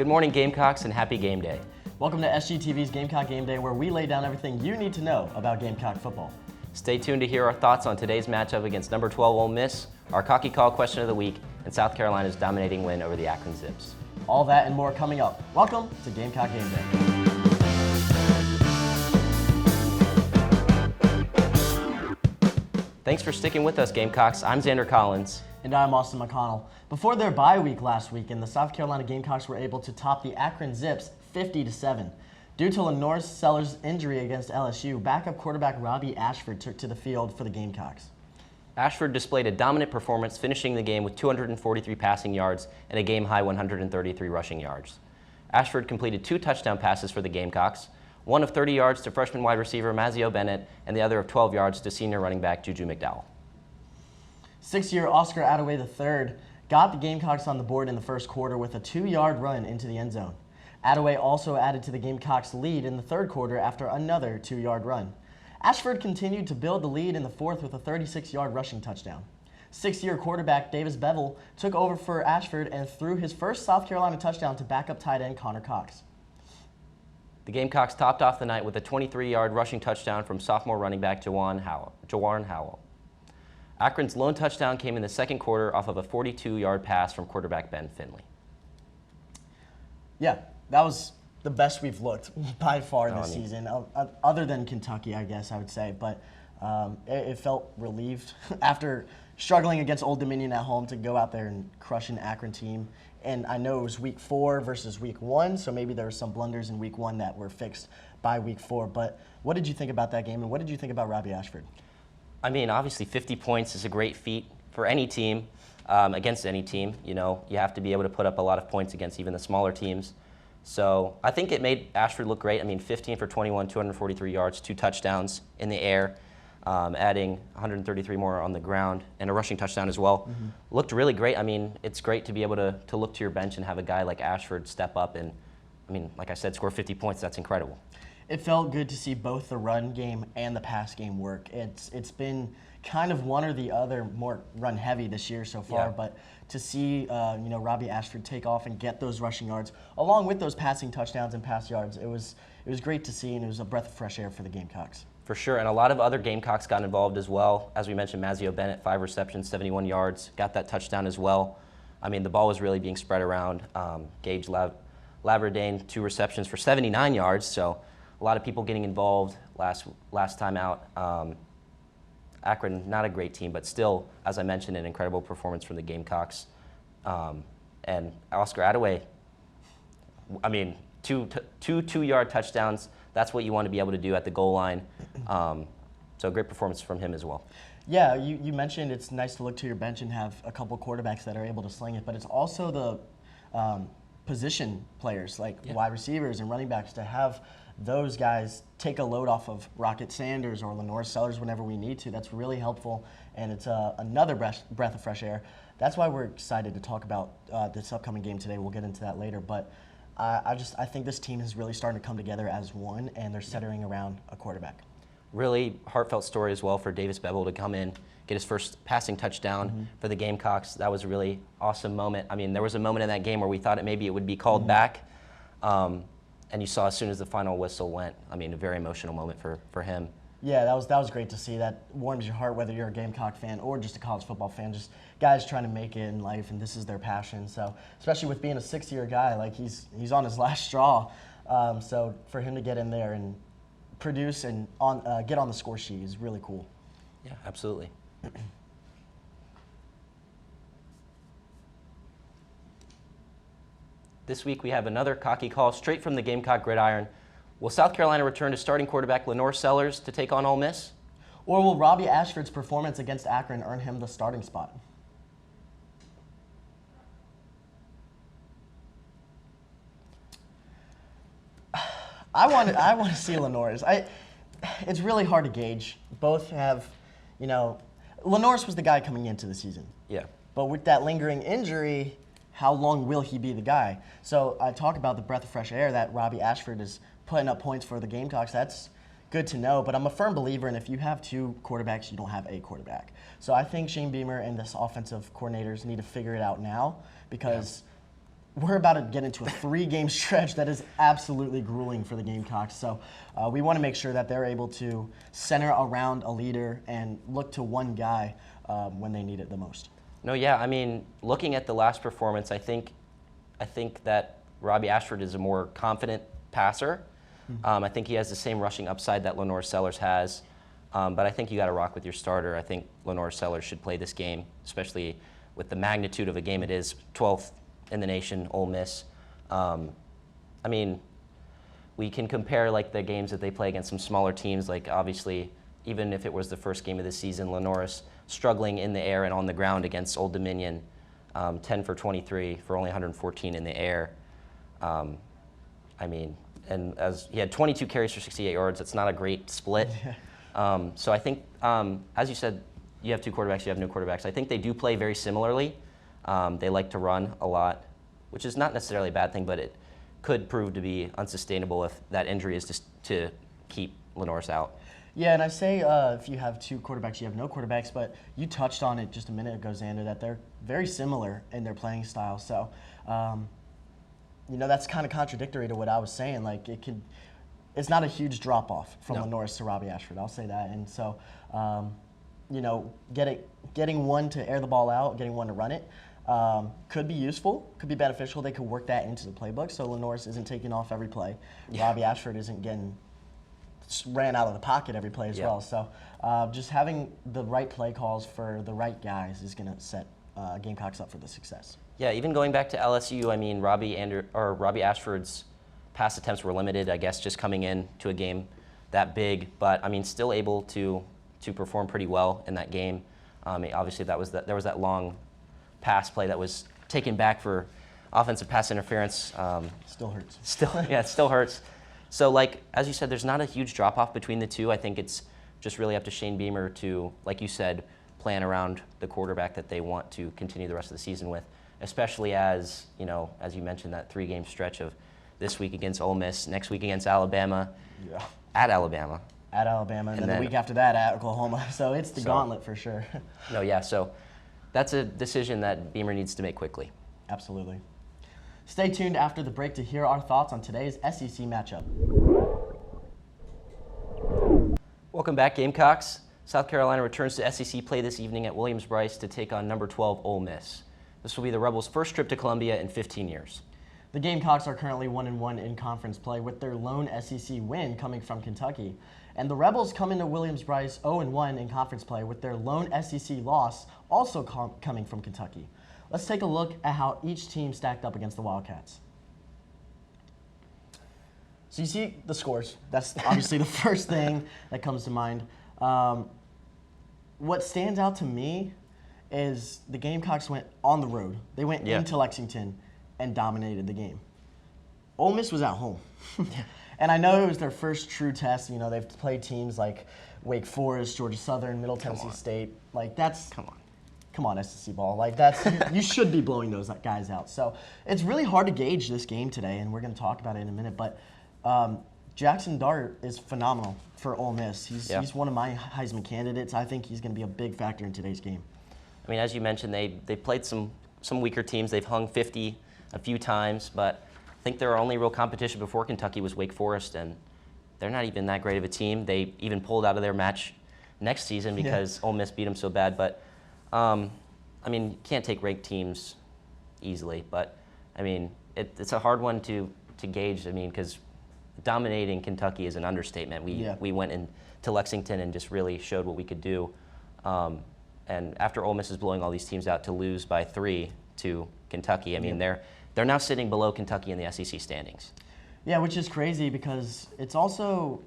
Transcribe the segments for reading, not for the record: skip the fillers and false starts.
Good morning, Gamecocks, and happy game day. Welcome to SGTV's Gamecock Gameday, where we lay down everything you need to know about Gamecock football. Stay tuned to hear our thoughts on today's matchup against number 12 Ole Miss, our cocky call question of the week, and South Carolina's dominating win over the Akron Zips. All that and more coming up. Welcome to Gamecock Gameday. Thanks for sticking with us, Gamecocks. I'm Zander Collins. And I'm Austin McConnell. Before their bye week last weekend, the South Carolina Gamecocks were able to top the Akron Zips 50-7. Due to Lenore Sellers' injury against LSU, backup quarterback Robbie Ashford took to the field for the Gamecocks. Ashford displayed a dominant performance, finishing the game with 243 passing yards and a game-high 133 rushing yards. Ashford completed 2 touchdown passes for the Gamecocks, one of 30 yards to freshman wide receiver Mazio Bennett, and the other of 12 yards to senior running back Juju McDowell. 6-year Oscar Attaway III got the Gamecocks on the board in the first quarter with a 2-yard run into the end zone. Attaway also added to the Gamecocks' lead in the third quarter after another 2-yard run. Ashford continued to build the lead in the fourth with a 36-yard rushing touchdown. 6-year quarterback Davis Bevel took over for Ashford and threw his first South Carolina touchdown to backup tight end Connor Cox. The Gamecocks topped off the night with a 23-yard rushing touchdown from sophomore running back Jawan Howell. Akron's lone touchdown came in the second quarter off of a 42-yard pass from quarterback Ben Finley. Yeah, that was the best we've looked by far this season, other than Kentucky, I guess I would say. But it felt relieved after struggling against Old Dominion at home to go out there and crush an Akron team. And I know it was week 4 versus week 1, so maybe there were some blunders in week 1 that were fixed by week 4. But what did you think about that game, and what did you think about Robbie Ashford? I mean, obviously 50 points is a great feat for any team, against any team. You know, you have to be able to put up a lot of points against even the smaller teams. So I think it made Ashford look great. I mean, 15 for 21, 243 yards, 2 touchdowns in the air, adding 133 more on the ground, and a rushing touchdown as well. Mm-hmm. Looked really great. I mean, it's great to be able to look to your bench and have a guy like Ashford step up and, I mean, like I said, score 50 points. That's incredible. It felt good to see both the run game and the pass game work. It's been kind of one or the other, more run heavy this year so far, but to see Robbie Ashford take off and get those rushing yards along with those passing touchdowns and pass yards, it was great to see, and it was a breath of fresh air for the Gamecocks. For sure, and a lot of other Gamecocks got involved as well. As we mentioned, Mazio Bennett, 5 receptions, 71 yards, got that touchdown as well. I mean, the ball was really being spread around. Gage Laverdane, 2 receptions for 79 yards, so a lot of people getting involved last time out. Akron, not a great team, but still, as I mentioned, an incredible performance from the Gamecocks. And Oscar Attaway, I mean, two 2-yard touchdowns. That's what you want to be able to do at the goal line. So great performance from him as well. Yeah, you mentioned it's nice to look to your bench and have a couple quarterbacks that are able to sling it, but it's also the position players like wide receivers and running backs to have those guys take a load off of Rocket Sanders or Lenore Sellers whenever we need to. That's really helpful, and it's another breath of fresh air. That's why we're excited to talk about this upcoming game today. We'll get into that later, but I think this team is really starting to come together as one, and they're centering around a quarterback. Really heartfelt story as well for Davis Bevel to come in, get his first passing touchdown for the Gamecocks. That was a really awesome moment. I mean, there was a moment in that game where we thought maybe it would be called back. And you saw as soon as the final whistle went, I mean, a very emotional moment for him. Yeah, that was great to see. That warms your heart, whether you're a Gamecock fan or just a college football fan. Just guys trying to make it in life, and this is their passion. So, especially with being a 6-year guy, like he's on his last straw. So for him to get in there and produce and get on the score sheet is really cool. Yeah, absolutely. This week we have another cocky call straight from the Gamecock Gridiron. Will South Carolina return to starting quarterback Lenore Sellers to take on Ole Miss? Or will Robbie Ashford's performance against Akron earn him the starting spot? I want to see Lenore's. It's really hard to gauge. Both have, Lenore's was the guy coming into the season. Yeah. But with that lingering injury, how long will he be the guy? So I talk about the breath of fresh air that Robbie Ashford is putting up points for the Gamecocks. That's good to know, but I'm a firm believer in if you have 2 quarterbacks, you don't have a quarterback. So I think Shane Beamer and this offensive coordinators need to figure it out now, because we're about to get into a 3-game stretch that is absolutely grueling for the Gamecocks. So we want to make sure that they're able to center around a leader and look to one guy when they need it the most. No, yeah, I mean, looking at the last performance, I think that Robbie Ashford is a more confident passer. I think he has the same rushing upside that Lenore Sellers has. But I think you got to rock with your starter. I think Lenore Sellers should play this game, especially with the magnitude of a game it is, 12th in the nation, Ole Miss. I mean, we can compare like the games that they play against some smaller teams. Like obviously, even if it was the first game of the season, Lenore's struggling in the air and on the ground against Old Dominion, 10 for 23 for only 114 in the air. I mean, and as he had 22 carries for 68 yards, it's not a great split. So I think, as you said, you have 2 quarterbacks, you have no quarterbacks. I think they do play very similarly. They like to run a lot, which is not necessarily a bad thing, but it could prove to be unsustainable if that injury is just to keep Lenore's out. Yeah, and I say if you have 2 quarterbacks, you have no quarterbacks, but you touched on it just a minute ago, Zander, that they're very similar in their playing style. So, you know, that's kind of contradictory to what I was saying. Like, it's not a huge drop-off from Lenore's to Robbie Ashford, I'll say that. And so, you know, getting one to air the ball out, getting one to run it, could be useful, could be beneficial. They could work that into the playbook so Lenore's isn't taking off every play. Yeah. Robbie Ashford isn't getting ran out of the pocket every play as well. So just having the right play calls for the right guys is going to set Gamecocks up for the success. Yeah, even going back to LSU, I mean, Robbie Ashford's pass attempts were limited, I guess, just coming in to a game that big, but I mean, still able to perform pretty well in that game. Obviously, there was that long pass play that was taken back for offensive pass interference. Still hurts. It still hurts. So, like as you said, there's not a huge drop off between the two. I think it's just really up to Shane Beamer to, like you said, plan around the quarterback that they want to continue the rest of the season with, especially as you mentioned, that 3-game stretch of this week against Ole Miss, next week against Alabama, at Alabama. At Alabama, and then the week after that at Oklahoma. So it's the gauntlet for sure. No, yeah, so that's a decision that Beamer needs to make quickly. Absolutely. Stay tuned after the break to hear our thoughts on today's SEC matchup. Welcome back, Gamecocks. South Carolina returns to SEC play this evening at Williams-Brice to take on number 12 Ole Miss. This will be the Rebels' first trip to Columbia in 15 years. The Gamecocks are currently 1-1 in conference play, with their lone SEC win coming from Kentucky. And the Rebels come into Williams-Brice 0-1 in conference play, with their lone SEC loss also coming from Kentucky. Let's take a look at how each team stacked up against the Wildcats. So you see the scores. That's obviously the first thing that comes to mind. What stands out to me is the Gamecocks went on the road. They went into Lexington and dominated the game. Ole Miss was at home. And I know it was their first true test. You know, they've played teams like Wake Forest, Georgia Southern, Middle Tennessee State. Like, that's... Come on, SEC ball. Like, that's... you should be blowing those guys out. So it's really hard to gauge this game today, and we're going to talk about it in a minute. But Jackson Dart is phenomenal for Ole Miss. He's one of my Heisman candidates. I think he's going to be a big factor in today's game. I mean, as you mentioned, they played some weaker teams. They've hung 50 a few times, but I think their only real competition before Kentucky was Wake Forest, and they're not even that great of a team. They even pulled out of their match next season because Ole Miss beat them so bad. But, I mean, you can't take ranked teams easily, but, I mean, it's a hard one to gauge, I mean, because dominating Kentucky is an understatement. We went into Lexington and just really showed what we could do. And after Ole Miss is blowing all these teams out, to lose by 3 to Kentucky, I mean, they're now sitting below Kentucky in the SEC standings. Yeah, which is crazy because it's also,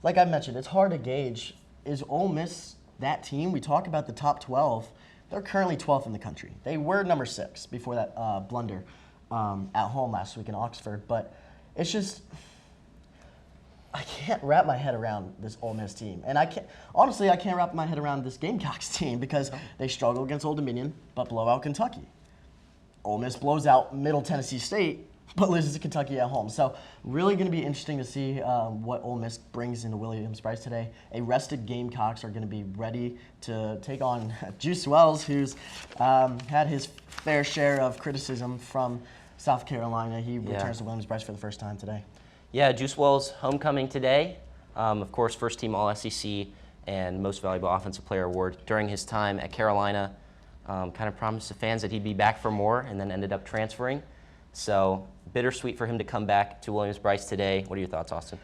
like I mentioned, it's hard to gauge. Is Ole Miss that team? We talk about the top 12. They're currently 12th in the country. They were number 6 before that blunder at home last week in Oxford. But it's just, I can't wrap my head around this Ole Miss team. And I can't wrap my head around this Gamecocks team because they struggle against Old Dominion but blow out Kentucky. Ole Miss blows out Middle Tennessee State but loses to Kentucky at home. So really going to be interesting to see what Ole Miss brings into Williams-Brice today. A rested Gamecocks are going to be ready to take on Juice Wells, who's had his fair share of criticism from South Carolina. He returns to Williams-Brice for the first time today. Yeah, Juice Wells homecoming today. Of course, first team All-SEC and Most Valuable Offensive Player award during his time at Carolina. Kind of promised the fans that he'd be back for more and then ended up transferring. So bittersweet for him to come back to Williams-Brice today. What are your thoughts, Austin?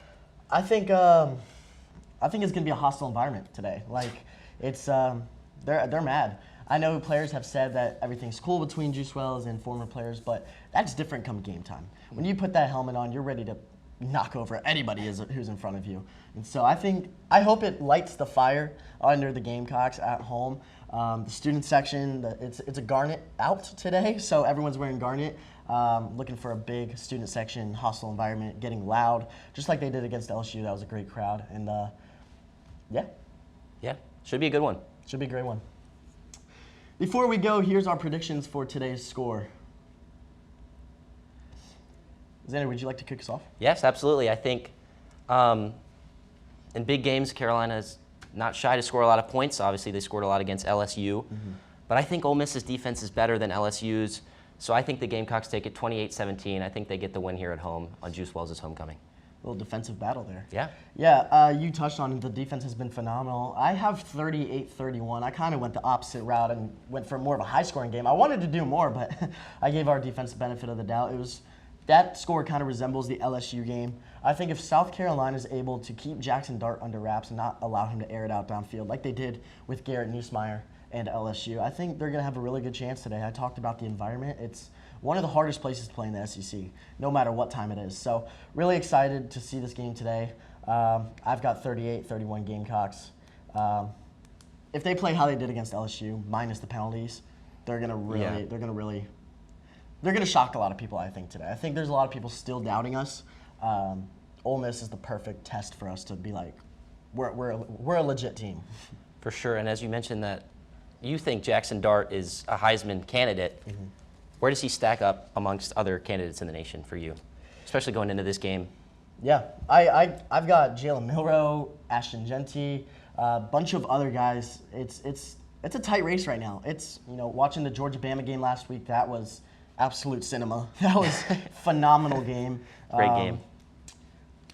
I think it's going to be a hostile environment today. Like it's they're mad. I know players have said that everything's cool between Juice Wells and former players, but that's different come game time. When you put that helmet on, you're ready to knock over anybody who's in front of you. And so I hope it lights the fire under the Gamecocks at home. The student section, it's a garnet out today, so everyone's wearing garnet. Looking for a big student section, hostile environment, getting loud, just like they did against LSU. That was a great crowd, and Yeah, should be a good one. Should be a great one. Before we go, here's our predictions for today's score. Zander, would you like to kick us off? Yes, absolutely. I think in big games, Carolina is not shy to score a lot of points. Obviously, they scored a lot against LSU. But I think Ole Miss's defense is better than LSU's. So I think the Gamecocks take it 28-17. I think they get the win here at home on Juice Wells' homecoming. A little defensive battle there. Yeah. Yeah, you touched on it. The defense has been phenomenal. I have 38-31. I kind of went the opposite route and went for more of a high-scoring game. I wanted to do more, but I gave our defense the benefit of the doubt. That score kind of resembles the LSU game. I think if South Carolina is able to keep Jackson Dart under wraps and not allow him to air it out downfield like they did with Garrett Nussmeier and LSU, I think they're going to have a really good chance today. I talked about the environment. It's one of the hardest places to play in the SEC, no matter what time it is. So really excited to see this game today. I've got 38-31 Gamecocks. If they play how they did against LSU, minus the penalties, they're going to shock a lot of people, I think, today. I think there's a lot of people still doubting us. Ole Miss is the perfect test for us to be like, we're a legit team. For sure, and as you mentioned that you think Jackson Dart is a Heisman candidate, where does he stack up amongst other candidates in the nation for you, especially going into this game? Yeah, I've got Jalen Milroe, Ashton Genty, a bunch of other guys. It's a tight race right now. It's, watching the Georgia-Bama game last week, that was absolute cinema. That was a phenomenal game. Great game.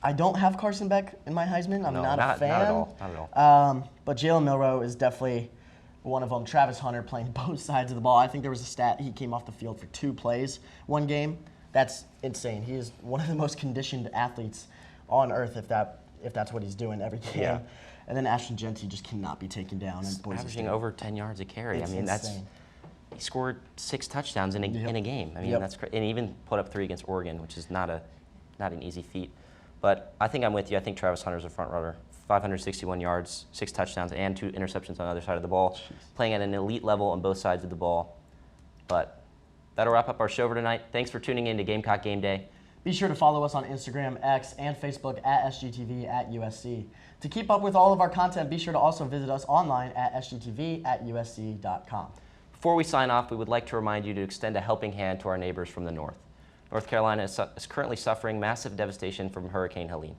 I don't have Carson Beck in my Heisman. I'm not a fan. Not at all. But Jalen Milroe is definitely one of them. Travis Hunter playing both sides of the ball. I think there was a stat, he came off the field for 2 plays one game. That's insane. He is one of the most conditioned athletes on earth if that's what he's doing every game. Yeah. And then Ashton Genty just cannot be taken down. He's averaging over 10 yards a carry. It's insane. He scored 6 touchdowns in a game. I mean, that's crazy. And he even put up 3 against Oregon, which is not an easy feat. But I think I'm with you. I think Travis Hunter's a front runner. 561 yards, 6 touchdowns, and 2 interceptions on the other side of the ball. Playing at an elite level on both sides of the ball. But that'll wrap up our show for tonight. Thanks for tuning in to Gamecock Game Day. Be sure to follow us on Instagram, X, and Facebook at SGTV at USC. To keep up with all of our content, be sure to also visit us online at sgtv@usc.com. Before we sign off, we would like to remind you to extend a helping hand to our neighbors from the north. North Carolina is currently suffering massive devastation from Hurricane Helene.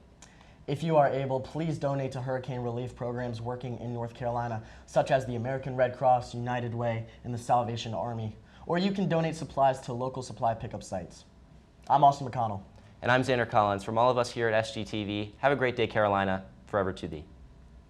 If you are able, please donate to hurricane relief programs working in North Carolina, such as the American Red Cross, United Way, and the Salvation Army. Or you can donate supplies to local supply pickup sites. I'm Austin McConnell. And I'm Zander Collins. From all of us here at SGTV, have a great day, Carolina. Forever to thee.